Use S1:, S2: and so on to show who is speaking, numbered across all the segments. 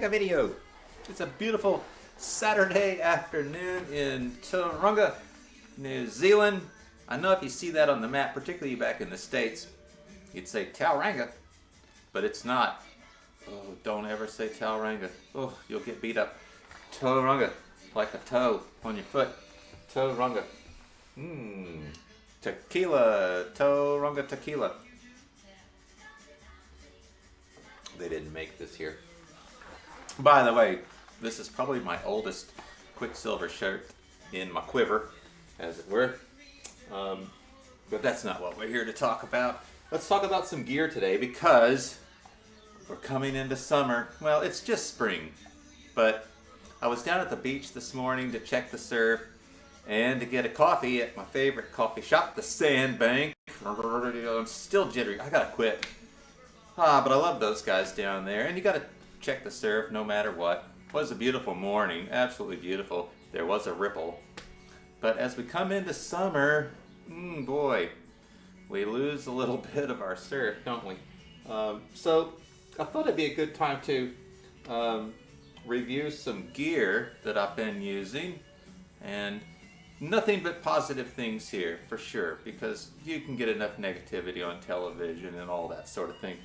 S1: make a video. It's a beautiful Saturday afternoon in Tauranga, New Zealand. I know if you see that on the map, particularly back in the States, you'd say Tauranga, but it's not. Oh, don't ever say Tauranga. Oh, you'll get beat up. Tauranga, like a toe on your foot. Tauranga. Tequila. Tauranga tequila. They didn't make this here. By the way, this is probably my oldest Quicksilver shirt in my quiver, as it were. But that's not what we're here to talk about. Let's talk about some gear today because we're coming into summer. Well, it's just spring, but I was down at the beach this morning to check the surf and to get a coffee at my favorite coffee shop, the Sandbank. I'm still jittery. I gotta quit. But I love those guys down there, and you gotta check the surf no matter what. It was a beautiful morning, absolutely beautiful. There was a ripple. But as we come into summer, boy, we lose a little bit of our surf, don't we? So I thought it'd be a good time to review some gear that I've been using, and nothing but positive things here for sure, because you can get enough negativity on television and all that sort of thing.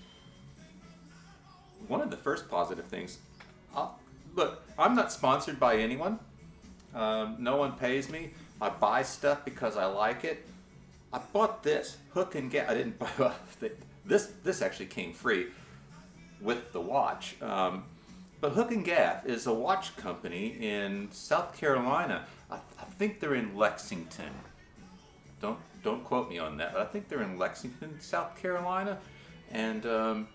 S1: One of the first positive things, look, I'm not sponsored by anyone. No one pays me. I buy stuff because I like it. I bought this Hook Gaff. I didn't buy this actually came free with the watch. But Hook Gaff is a watch company in South Carolina. I think they're in Lexington. Don't quote me on that, but I think they're in Lexington, South Carolina. And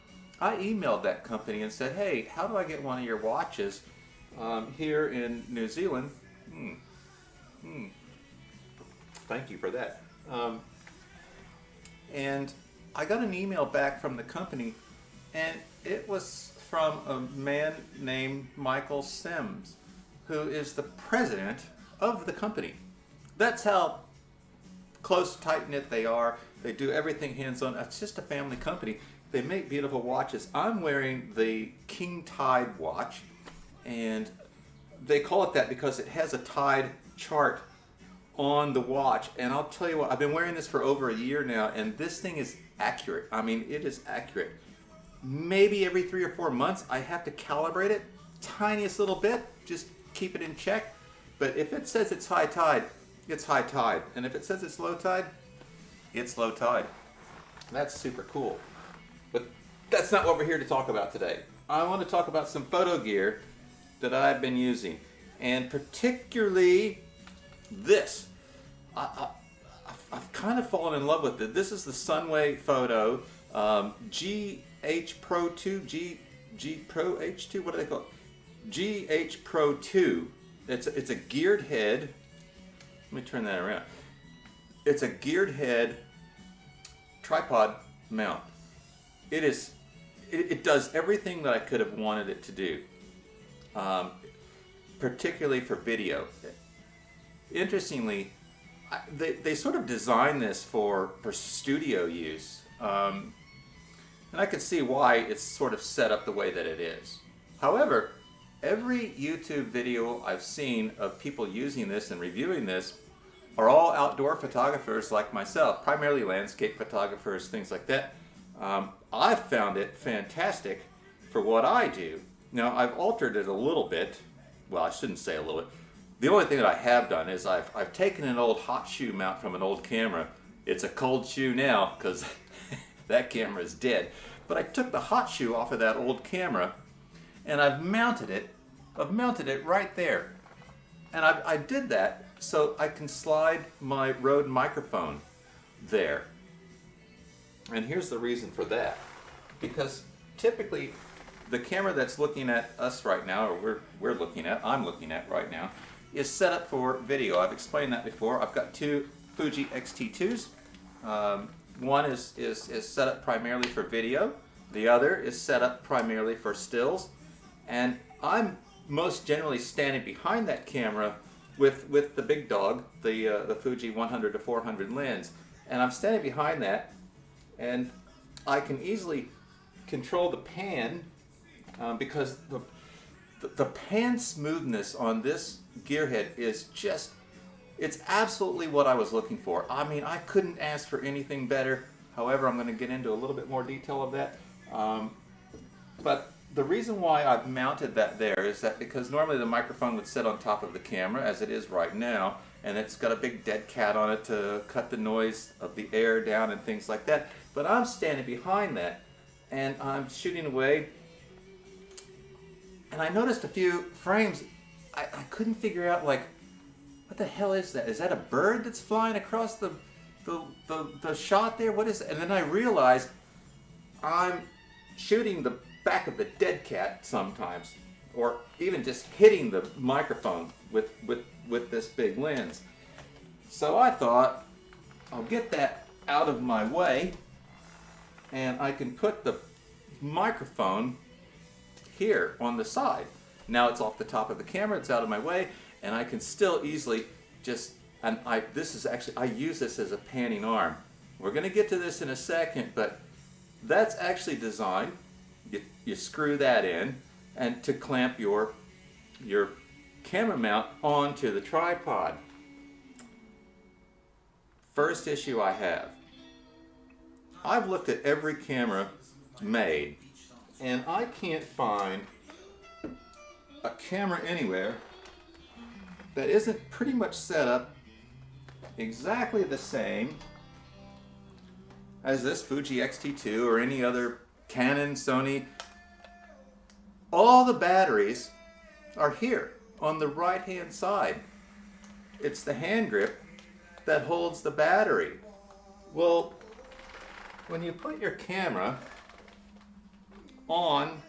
S1: I emailed that company and said, hey, how do I get one of your watches here in New Zealand? Thank you for that. And I got an email back from the company, and it was from a man named Michael Sims, who is the president of the company. That's how close, tight-knit they are. They do everything hands-on. It's just a family company. They make beautiful watches. I'm wearing the King Tide watch, and they call it that because it has a tide chart on the watch. And I'll tell you what, I've been wearing this for over a year now, and this thing is accurate. I mean, it is accurate. Maybe every 3 or 4 months I have to calibrate it, tiniest little bit, just keep it in check. But if it says it's high tide, it's high tide. And if it says it's low tide, it's low tide. That's super cool. But that's not what we're here to talk about today. I want to talk about some photo gear that I've been using, and particularly this. I've kind of fallen in love with it. This is the Sunwayfoto GH-Pro II, G-Pro H2, what do they call it? GH-Pro II. It's a geared head. Let me turn that around. It's a geared head tripod mount. It does everything that I could have wanted it to do, particularly for video. Interestingly, they sort of designed this for studio use, and I can see why it's sort of set up the way that it is. However, every YouTube video I've seen of people using this and reviewing this are all outdoor photographers like myself, primarily landscape photographers, things like that. I've found it fantastic for what I do. Now, I've altered it a little bit. Well, I shouldn't say a little bit. The only thing that I have done is I've taken an old hot shoe mount from an old camera. It's a cold shoe now because that camera is dead. But I took the hot shoe off of that old camera, and I've mounted it right there. And I did that so I can slide my Rode microphone there. And here's the reason for that. Because typically the camera that's looking at us right now, or I'm looking at right now, is set up for video. I've explained that before. I've got two Fuji X-T2s. One is set up primarily for video. The other is set up primarily for stills. And I'm most generally standing behind that camera with the big dog, the Fuji 100 to 400 lens. And I'm standing behind that, and I can easily control the pan because the pan smoothness on this gearhead is just, it's absolutely what I was looking for. I mean, I couldn't ask for anything better. However, I'm going to get into a little bit more detail of that. But the reason why I've mounted that there is that because normally the microphone would sit on top of the camera, as it is right now, and it's got a big dead cat on it to cut the noise of the air down and things like that. But I'm standing behind that, and I'm shooting away, and I noticed a few frames, I couldn't figure out, like, what the hell is that? Is that a bird that's flying across the shot there? What is it? And then I realized I'm shooting the back of the dead cat sometimes, or even just hitting the microphone with this big lens. So I thought, I'll get that out of my way, and I can put the microphone here on the side. Now it's off the top of the camera, it's out of my way, and I can still easily just, and I use this as a panning arm. We're going to get to this in a second, but that's actually designed, you screw that in, and to clamp your camera mount onto the tripod. First issue I have, I've looked at every camera made, and I can't find a camera anywhere that isn't pretty much set up exactly the same as this Fuji X-T2 or any other Canon, Sony. All the batteries are here on the right hand side. It's the hand grip that holds the battery. Well, when you put your camera on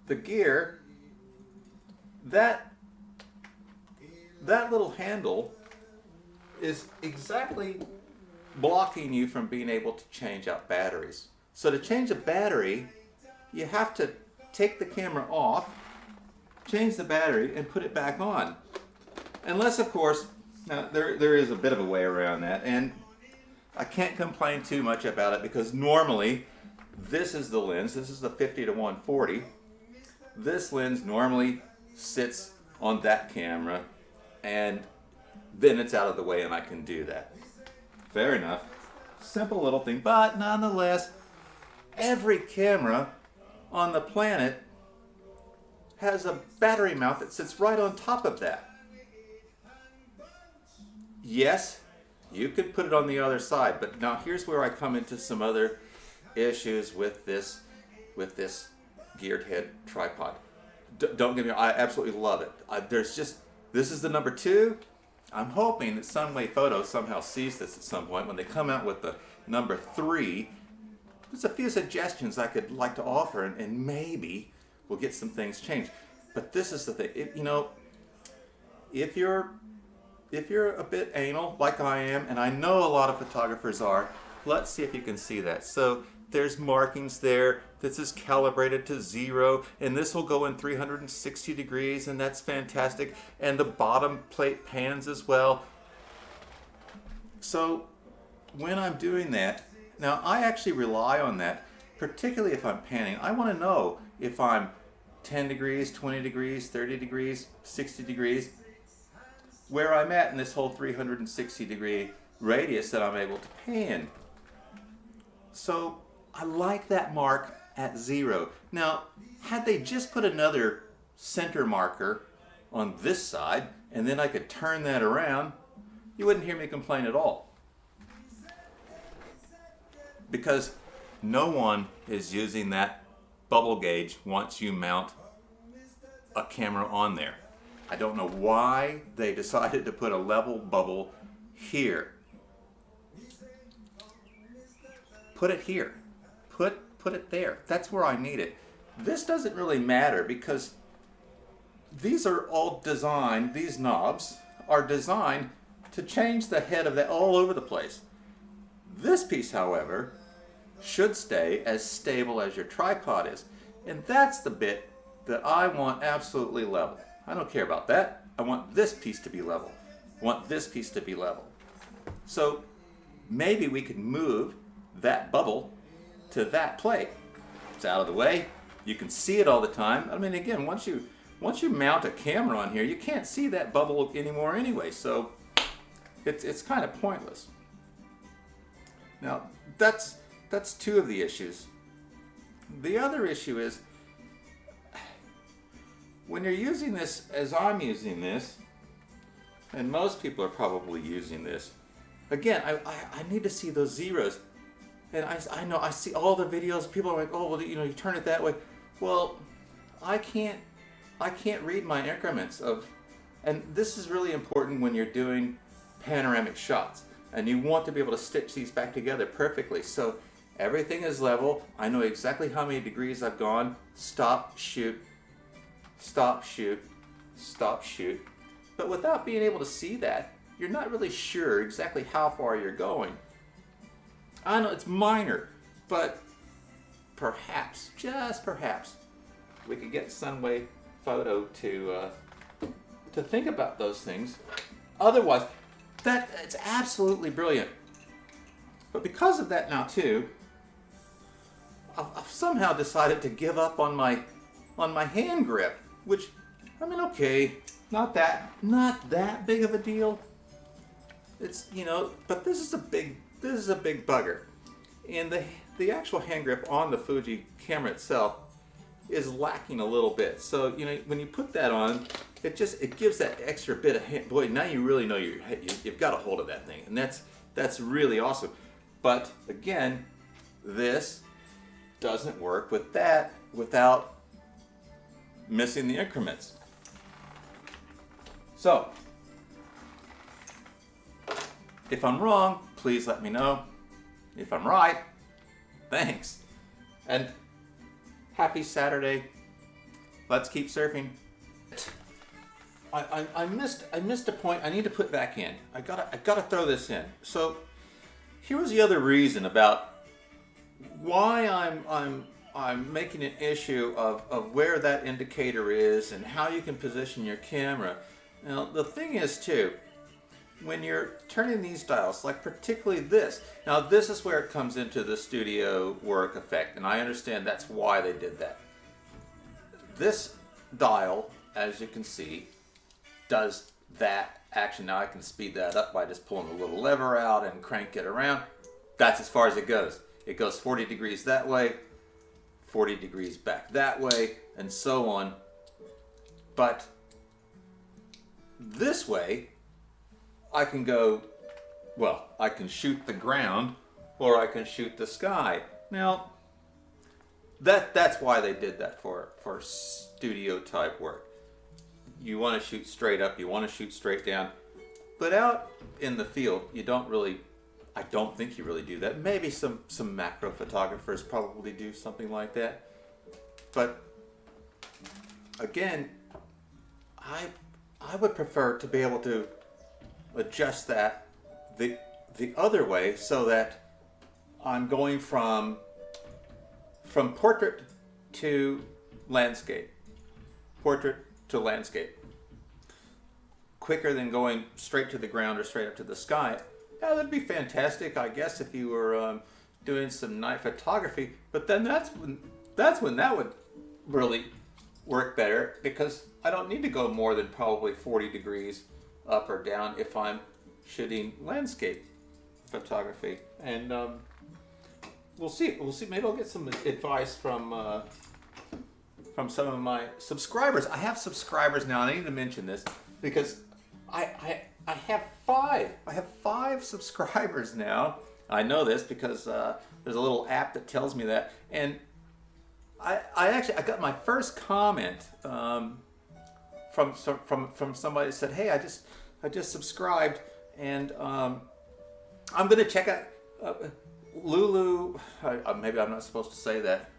S1: the gear, that little handle is exactly blocking you from being able to change out batteries. So to change a battery, you have to take the camera off, change the battery, and put it back on. Unless, of course, now there is a bit of a way around that, and I can't complain too much about it because normally this is the lens. This is the 50-140. This lens normally sits on that camera, and then it's out of the way and I can do that. Fair enough. Simple little thing, but nonetheless, every camera on the planet has a battery mount that sits right on top of that. Yes, you could put it on the other side, but now here's where I come into some other issues with this geared head tripod. Don't get me wrong, I absolutely love it. This is the number 2. I'm hoping that Sunwayfoto somehow sees this at some point when they come out with the number 3. There's a few suggestions I could like to offer, and maybe we'll get some things changed. But this is the thing, if you're a bit anal like I am, and I know a lot of photographers are, let's see if you can see that. So there's markings there. This is calibrated to 0, and this will go in 360 degrees, and that's fantastic. And the bottom plate pans as well. So when I'm doing that, now I actually rely on that, particularly if I'm panning. I want to know if I'm 10 degrees, 20 degrees, 30 degrees, 60 degrees, where I'm at in this whole 360 degree radius that I'm able to pan. So I like that mark at 0. Now, had they just put another center marker on this side, and then I could turn that around, you wouldn't hear me complain at all. Because no one is using that bubble gauge once you mount a camera on there. I don't know why they decided to put a level bubble here. Put it here. Put it there. That's where I need it. This doesn't really matter because these are all designed, these knobs are designed to change the head of that all over the place. This piece, however, should stay as stable as your tripod is. And that's the bit that I want absolutely level. I don't care about that. I want this piece to be level. I want this piece to be level. So maybe we could move that bubble to that plate. It's out of the way. You can see it all the time. I mean, again, once you mount a camera on here, you can't see that bubble anymore anyway, so it's kind of pointless. Now, that's two of the issues. The other issue is, when you're using this as I'm using this, and most people are probably using this, again, I need to see those zeros. And I know, I see all the videos, people are like, oh, well, you turn it that way. Well, I can't read my increments of, and this is really important when you're doing panoramic shots, and you want to be able to stitch these back together perfectly. So everything is level. I know exactly how many degrees I've gone. Stop, shoot, stop, shoot, stop, shoot. But without being able to see that, you're not really sure exactly how far you're going. I know it's minor, but perhaps, just perhaps, we could get Sunwayfoto to think about those things. Otherwise, it's absolutely brilliant. But because of that now too, I've somehow decided to give up on my hand grip, which, I mean, okay, not that big of a deal. It's, but this is a big bugger. And the actual hand grip on the Fuji camera itself is lacking a little bit. So, when you put that on, it gives that extra bit of hand. Boy, now you really know you've got a hold of that thing. And that's really awesome. But again, this doesn't work with that without missing the increments. So, if I'm wrong, please let me know. If I'm right, thanks. And happy Saturday. Let's keep surfing. I missed a point I need to put back in. I gotta throw this in. So here was the other reason about why I'm making an issue of where that indicator is and how you can position your camera. Now the thing is too, when you're turning these dials, like particularly this, now this is where it comes into the studio work effect, and I understand that's why they did that. This dial, as you can see, does that action. Now I can speed that up by just pulling the little lever out and crank it around. That's as far as it goes. It goes 40 degrees that way, 40 degrees back that way, and so on. But this way, I can go, well, I can shoot the ground or I can shoot the sky. Now, that's why they did that for studio type work. You want to shoot straight up, you want to shoot straight down. But out in the field, I don't think you really do that. Maybe some macro photographers probably do something like that. But again, I would prefer to be able to adjust that the other way so that I'm going from portrait to landscape. Portrait to landscape. Quicker than going straight to the ground or straight up to the sky. Yeah, that'd be fantastic, I guess, if you were doing some night photography. But then that's when that would really work better, because I don't need to go more than probably 40 degrees up or down if I'm shooting landscape photography. And we'll see. Maybe I'll get some advice from some of my subscribers. I have subscribers now, and I need to mention this because I have 5. I have 5 subscribers now. I know this because there's a little app that tells me that. And I got my first comment from somebody that said, "Hey, I just subscribed, and I'm going to check out Lulu." Maybe I'm not supposed to say that.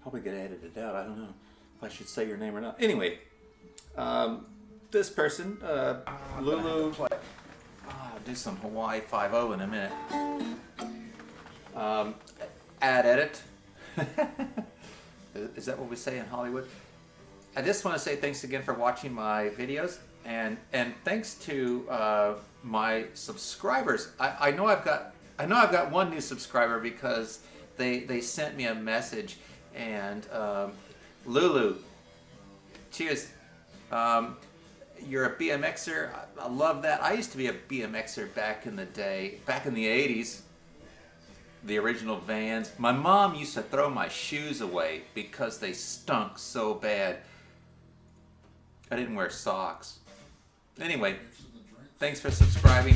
S1: Probably get edited out. I don't know if I should say your name or not. Anyway, this person, Lulu. I'll do some Hawaii 5-0 in a minute. Ad edit. Is that what we say in Hollywood? I just want to say thanks again for watching my videos, and thanks to my subscribers. I know I've got one new subscriber because they sent me a message, And Lulu, cheers. You're a BMXer. I love that. I used to be a BMXer back in the day, back in the 80s. The original Vans. My mom used to throw my shoes away because they stunk so bad. I didn't wear socks. Anyway, thanks for subscribing.